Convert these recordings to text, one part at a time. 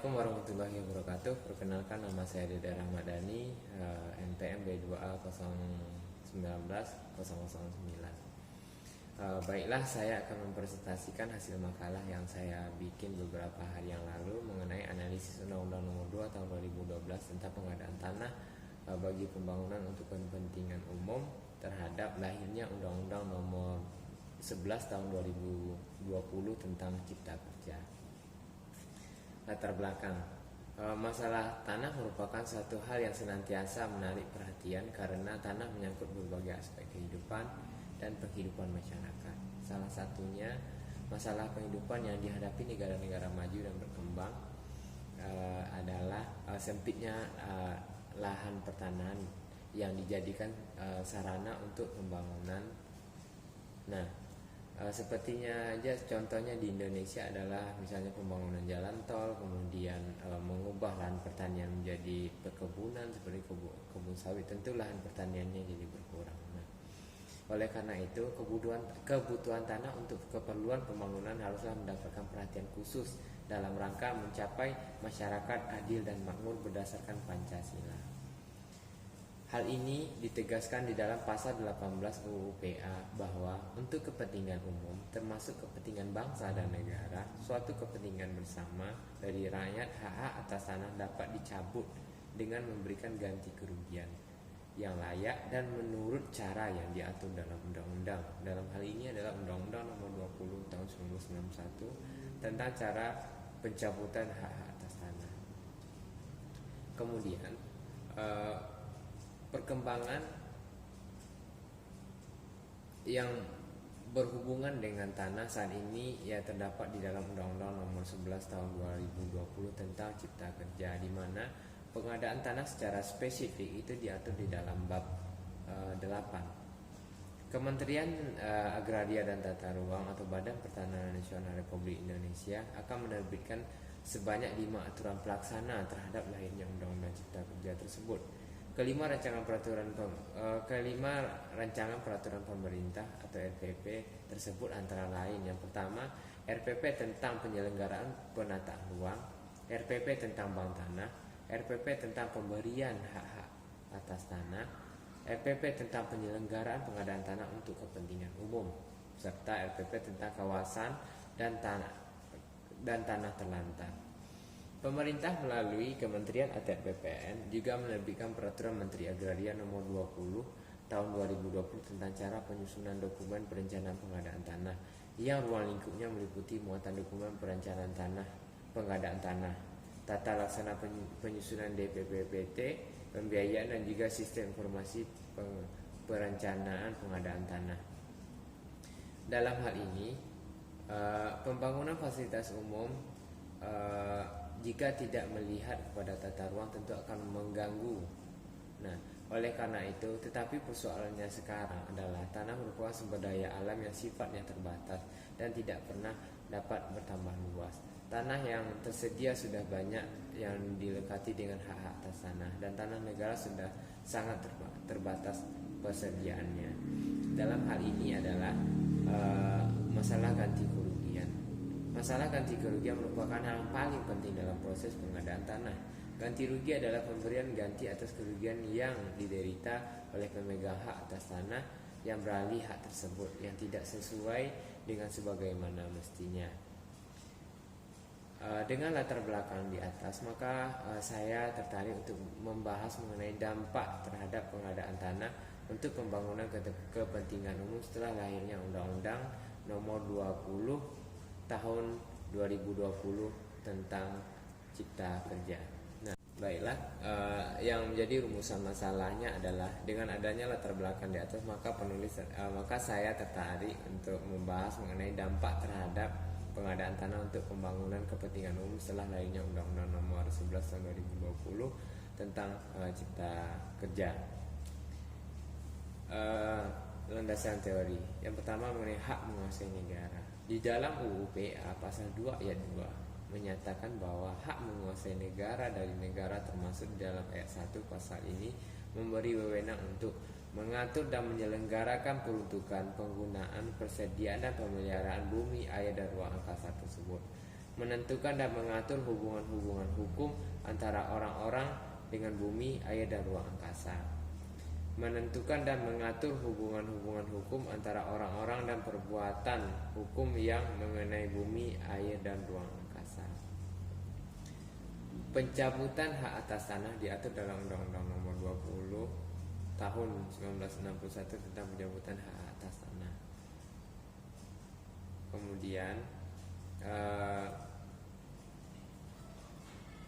Assalamualaikum warahmatullahi wabarakatuh. Perkenalkan, nama saya Dede Rahmadani, NPM B2A0190009. Baiklah, saya akan mempresentasikan hasil makalah yang saya bikin beberapa hari yang lalu mengenai analisis Undang-Undang Nomor 2 Tahun 2012 tentang pengadaan tanah bagi pembangunan untuk kepentingan umum terhadap lahirnya Undang-Undang Nomor 11 Tahun 2020 tentang Cipta Kerja. Latar belakang, masalah tanah merupakan suatu hal yang senantiasa menarik perhatian karena tanah menyangkut berbagai aspek kehidupan dan penghidupan masyarakat. Salah satunya masalah penghidupan yang dihadapi negara-negara maju dan berkembang adalah sempitnya lahan pertanahan yang dijadikan sarana untuk pembangunan. Sepertinya aja contohnya di Indonesia adalah misalnya pembangunan jalan tol, kemudian mengubah lahan pertanian menjadi perkebunan seperti kebun sawit. Tentu lahan pertaniannya jadi berkurang. Oleh karena itu kebutuhan tanah untuk keperluan pembangunan haruslah mendapatkan perhatian khusus dalam rangka mencapai masyarakat adil dan makmur berdasarkan Pancasila. Hal ini ditegaskan di dalam pasal 18 UU PA bahwa untuk kepentingan umum termasuk kepentingan bangsa dan negara, suatu kepentingan bersama dari rakyat, hak-hak atas tanah dapat dicabut dengan memberikan ganti kerugian yang layak dan menurut cara yang diatur dalam undang-undang. Dalam hal ini adalah Undang-Undang Nomor 20 Tahun 1991 tentang cara pencabutan hak-hak atas tanah. Kemudian perkembangan yang berhubungan dengan tanah saat ini ya terdapat di dalam Undang-Undang Nomor 11 Tahun 2020 tentang Cipta Kerja, di mana pengadaan tanah secara spesifik itu diatur di dalam bab 8. Kementerian Agraria dan Tata Ruang atau Badan Pertanahan Nasional Republik Indonesia akan menerbitkan sebanyak 5 aturan pelaksana terhadap lahirnya Undang-Undang Cipta Kerja tersebut. Kelima rancangan peraturan pemerintah atau RPP tersebut antara lain: yang pertama, RPP tentang penyelenggaraan penataan ruang, RPP tentang bank tanah, RPP tentang pemberian hak-hak atas tanah, RPP tentang penyelenggaraan pengadaan tanah untuk kepentingan umum, serta RPP tentang kawasan dan tanah terlantar. Pemerintah melalui Kementerian ATR BPN juga menerbitkan Peraturan Menteri Agraria Nomor 20 Tahun 2020 tentang cara penyusunan dokumen perencanaan pengadaan tanah yang ruang lingkupnya meliputi muatan dokumen perencanaan tanah, pengadaan tanah, tata laksana penyusunan DPPPT, pembiayaan dan juga sistem informasi perencanaan pengadaan tanah. Dalam hal ini, pembangunan fasilitas umum jika tidak melihat kepada tata ruang tentu akan mengganggu. Oleh karena itu, tetapi persoalannya sekarang adalah tanah merupakan sumber daya alam yang sifatnya terbatas dan tidak pernah dapat bertambah luas. Tanah yang tersedia sudah banyak yang dilekati dengan hak-hak atas tanah, dan tanah negara sudah sangat terbatas persediaannya. Dalam hal ini adalah masalah ganti kerugian. Masalah ganti kerugian merupakan hal yang paling penting dalam proses pengadaan tanah. Ganti rugi adalah pemberian ganti atas kerugian yang diderita oleh pemegang hak atas tanah yang beralih hak tersebut yang tidak sesuai dengan sebagaimana mestinya. Dengan latar belakang di atas, maka saya tertarik untuk membahas mengenai dampak terhadap pengadaan tanah untuk pembangunan kepentingan umum setelah lahirnya Undang-Undang Nomor 20 Tahun 2020 tentang Cipta Kerja. Baiklah, yang menjadi rumusan masalahnya adalah dengan adanya latar belakang di atas, maka saya tertarik untuk membahas mengenai dampak terhadap pengadaan tanah untuk pembangunan kepentingan umum setelah lahirnya Undang-Undang Nomor 11 Tahun 2020 tentang Cipta Kerja. Landasan teori. Yang pertama mengenai hak menguasai negara. Di dalam UU PA pasal 2 ayat 2 menyatakan bahwa hak menguasai negara dari negara termasuk di dalam ayat 1 pasal ini memberi wewenang untuk mengatur dan menyelenggarakan peruntukan, penggunaan, persediaan dan pemeliharaan bumi, air dan ruang angkasa tersebut. menentukan dan mengatur hubungan-hubungan hukum antara orang-orang dengan bumi, air, dan ruang angkasa, menentukan dan mengatur hubungan-hubungan hukum antara orang-orang dan perbuatan hukum yang mengenai bumi, air, dan ruang angkasa. Pencabutan hak atas tanah diatur dalam Undang-Undang Nomor 20 Tahun 1961 tentang pencabutan hak atas tanah. Kemudian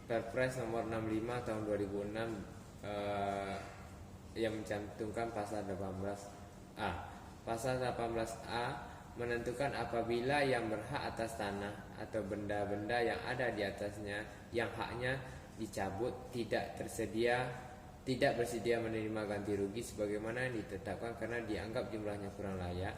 Perpres Nomor 65 Tahun 2006 yang mencantumkan pasal 18A. Pasal 18A menentukan apabila yang berhak atas tanah atau benda-benda yang ada di atasnya yang haknya dicabut tidak bersedia menerima ganti rugi sebagaimana yang ditetapkan karena dianggap jumlahnya kurang layak,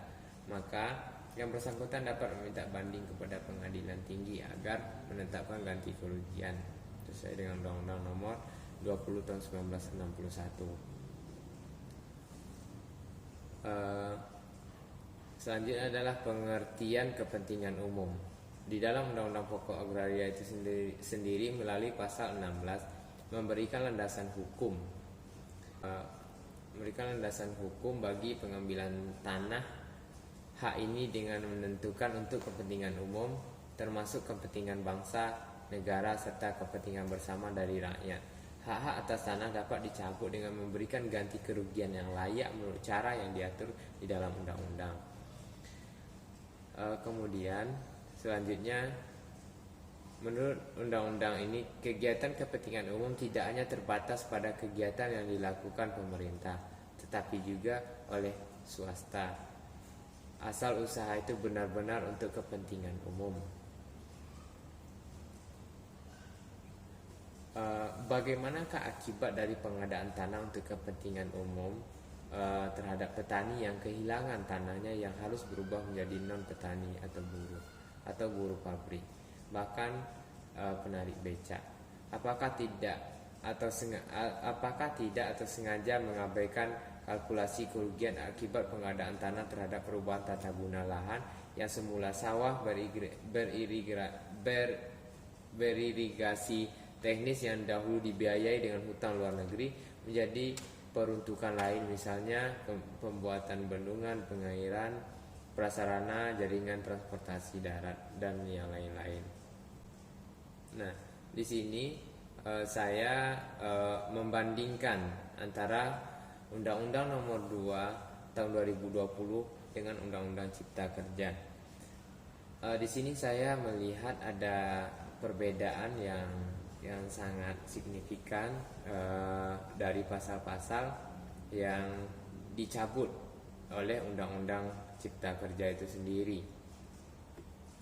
maka yang bersangkutan dapat meminta banding kepada pengadilan tinggi agar menetapkan ganti kerugian sesuai dengan Undang-Undang Nomor 20 Tahun 1961. Selanjutnya adalah pengertian kepentingan umum. Di dalam Undang-Undang Pokok Agraria itu sendiri melalui pasal 16 memberikan landasan hukum bagi pengambilan tanah hak ini dengan menentukan untuk kepentingan umum termasuk kepentingan bangsa, negara serta kepentingan bersama dari rakyat. Hak-hak atas tanah dapat dicabut dengan memberikan ganti kerugian yang layak menurut cara yang diatur di dalam undang-undang. Kemudian selanjutnya, menurut undang-undang ini, kegiatan kepentingan umum tidak hanya terbatas pada kegiatan yang dilakukan pemerintah, tetapi juga oleh swasta, asal usaha itu benar-benar untuk kepentingan umum. Bagaimanakah akibat dari pengadaan tanah untuk kepentingan umum terhadap petani yang kehilangan tanahnya yang harus berubah menjadi non petani atau buruh pabrik, bahkan penarik becak? Apakah tidak atau sengaja mengabaikan kalkulasi kerugian akibat pengadaan tanah terhadap perubahan tata guna lahan yang semula sawah beririgasi teknis yang dahulu dibiayai dengan hutang luar negeri menjadi peruntukan lain, misalnya pembuatan bendungan, pengairan, prasarana, jaringan transportasi darat, dan yang lain-lain. Nah, di sini saya membandingkan antara Undang-Undang Nomor 2 Tahun 2020 dengan Undang-Undang Cipta Kerja. Di sini saya melihat ada perbedaan yang sangat signifikan dari pasal-pasal yang dicabut oleh Undang-Undang Cipta Kerja itu sendiri.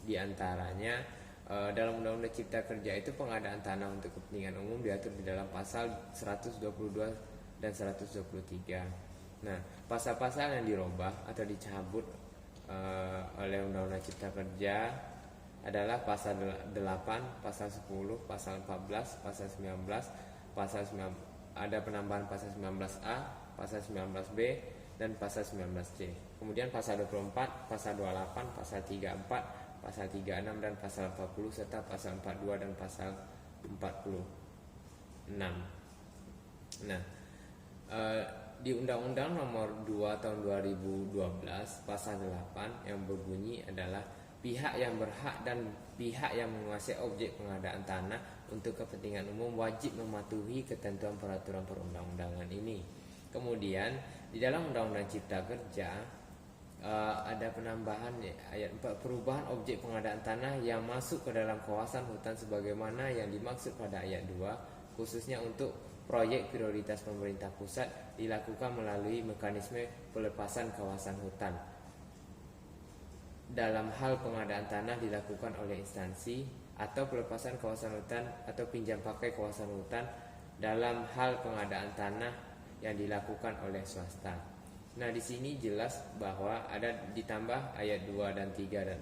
Di antaranya dalam Undang-Undang Cipta Kerja itu pengadaan tanah untuk kepentingan umum diatur di dalam pasal 122 dan 123. Nah, pasal-pasal yang dirubah atau dicabut oleh Undang-Undang Cipta Kerja adalah pasal 8, pasal 10, pasal 14, pasal 19, ada penambahan pasal 19A, pasal 19B, dan pasal 19C. Kemudian pasal 24, pasal 28, pasal 34, pasal 36, dan pasal 40, serta pasal 42 dan pasal 46. Nah, di Undang-Undang Nomor 2 Tahun 2012 pasal 8 yang berbunyi adalah pihak yang berhak dan pihak yang menguasai objek pengadaan tanah untuk kepentingan umum wajib mematuhi ketentuan peraturan perundang-undangan ini. Kemudian di dalam Undang-Undang Cipta Kerja ada penambahan ayat 4, perubahan objek pengadaan tanah yang masuk ke dalam kawasan hutan sebagaimana yang dimaksud pada ayat 2, khususnya untuk proyek prioritas pemerintah pusat dilakukan melalui mekanisme pelepasan kawasan hutan. Dalam hal pengadaan tanah dilakukan oleh instansi atau pelepasan kawasan hutan atau pinjam pakai kawasan hutan dalam hal pengadaan tanah yang dilakukan oleh swasta. Nah, di sini jelas bahwa ada ditambah ayat 2 dan 3 dan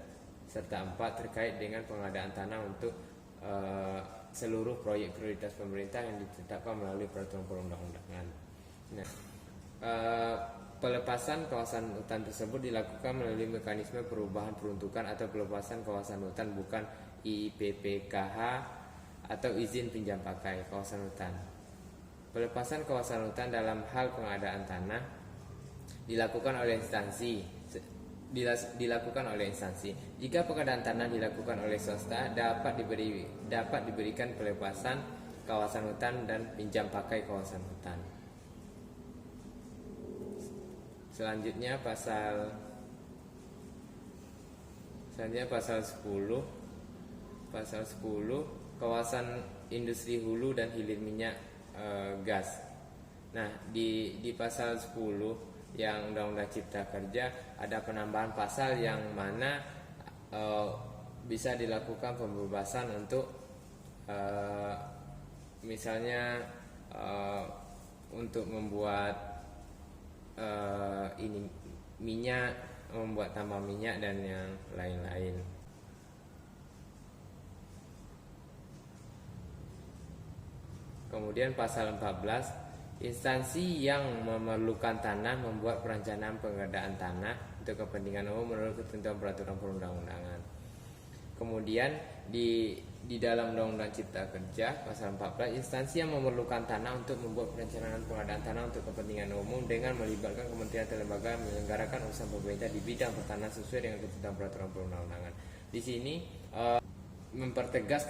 serta 4 terkait dengan pengadaan tanah untuk seluruh proyek prioritas pemerintah yang ditetapkan melalui peraturan perundang-undangan. Nah, pelepasan kawasan hutan tersebut dilakukan melalui mekanisme perubahan peruntukan atau pelepasan kawasan hutan bukan IPPKH atau izin pinjam pakai kawasan hutan. Pelepasan kawasan hutan dalam hal pengadaan tanah dilakukan oleh instansi. Jika pengadaan tanah dilakukan oleh swasta, dapat diberikan pelepasan kawasan hutan dan pinjam pakai kawasan hutan. Selanjutnya pasal 10. Pasal 10, kawasan industri hulu dan hilir minyak gas. Nah, di pasal 10 yang Undang-Undang Cipta Kerja ada penambahan pasal yang mana bisa dilakukan pembebasan untuk misalnya untuk membuat minyak, membuat tambang minyak dan yang lain-lain. Kemudian pasal 14, instansi yang memerlukan tanah membuat perencanaan pengadaan tanah untuk kepentingan umum menurut ketentuan peraturan perundang-undangan. Kemudian di dalam Undang-Undang Cipta Kerja pasal 14, instansi yang memerlukan tanah untuk membuat perencanaan pengadaan tanah untuk kepentingan umum dengan melibatkan kementerian atau lembaga menyelenggarakan urusan pemerintah di bidang pertanahan sesuai dengan ketentuan peraturan perundang-undangan. Di sini mempertegas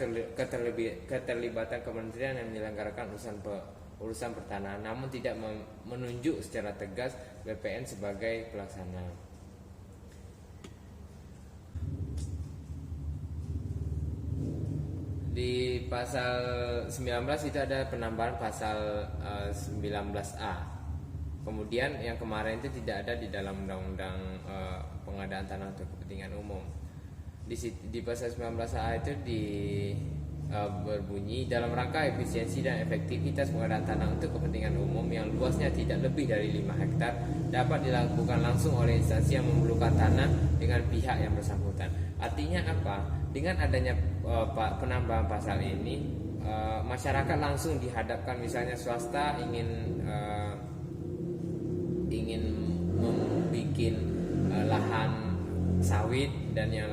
keterlibatan kementerian yang menyelenggarakan urusan pertanahan, namun tidak menunjuk secara tegas BPN sebagai pelaksana. Di pasal 19 itu ada penambahan pasal 19A. Kemudian yang kemarin itu tidak ada di dalam Undang-Undang Pengadaan Tanah untuk Kepentingan Umum. Di pasal 19A itu berbunyi, dalam rangka efisiensi dan efektivitas pengadaan tanah untuk kepentingan umum yang luasnya tidak lebih dari 5 hektar dapat dilakukan langsung oleh instansi yang memerlukan tanah dengan pihak yang bersangkutan. Artinya apa? Dengan adanya penambahan pasal ini, masyarakat langsung dihadapkan, misalnya swasta ingin membuat lahan sawit dan yang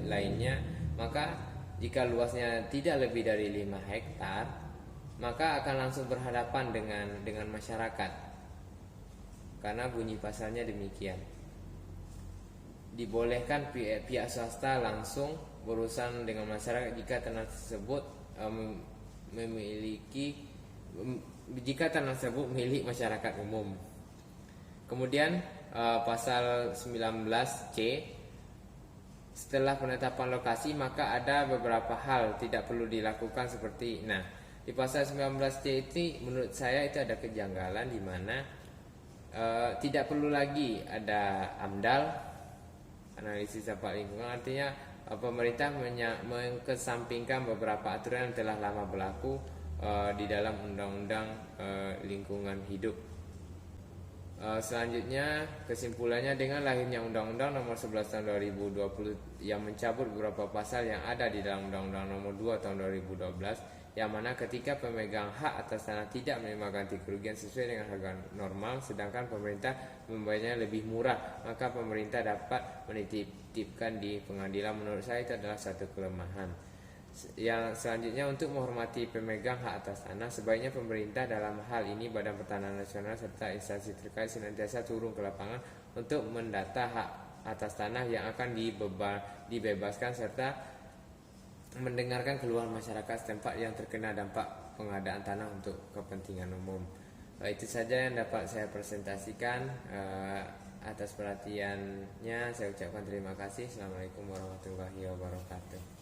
lainnya, maka jika luasnya tidak lebih dari 5 hektar, maka akan langsung berhadapan dengan masyarakat. Karena bunyi pasalnya demikian. Dibolehkan pihak swasta langsung berurusan dengan masyarakat jika tanah tersebut milik masyarakat umum. Kemudian pasal 19C, setelah penetapan lokasi maka ada beberapa hal tidak perlu dilakukan seperti di pasal 19C itu menurut saya itu ada kejanggalan di mana tidak perlu lagi ada AMDAL, analisis dampak lingkungan. Artinya pemerintah mengesampingkan beberapa aturan yang telah lama berlaku di dalam Undang-Undang Lingkungan Hidup. Selanjutnya kesimpulannya, dengan lahirnya Undang-Undang Nomor 11 Tahun 2020 yang mencabut beberapa pasal yang ada di dalam Undang-Undang Nomor 2 Tahun 2012, yang mana ketika pemegang hak atas tanah tidak menerima ganti kerugian sesuai dengan harga normal, sedangkan pemerintah membayarnya lebih murah, maka pemerintah dapat menitipkan di pengadilan. Menurut saya itu adalah satu kelemahan. Yang selanjutnya, untuk menghormati pemegang hak atas tanah, sebaiknya pemerintah, dalam hal ini Badan Pertanahan Nasional serta instansi terkait, senantiasa turun ke lapangan untuk mendata hak atas tanah yang akan dibebaskan serta mendengarkan keluhan masyarakat setempat yang terkena dampak pengadaan tanah untuk kepentingan umum. Itu saja yang dapat saya presentasikan. Atas perhatiannya saya ucapkan terima kasih. Assalamualaikum warahmatullahi wabarakatuh.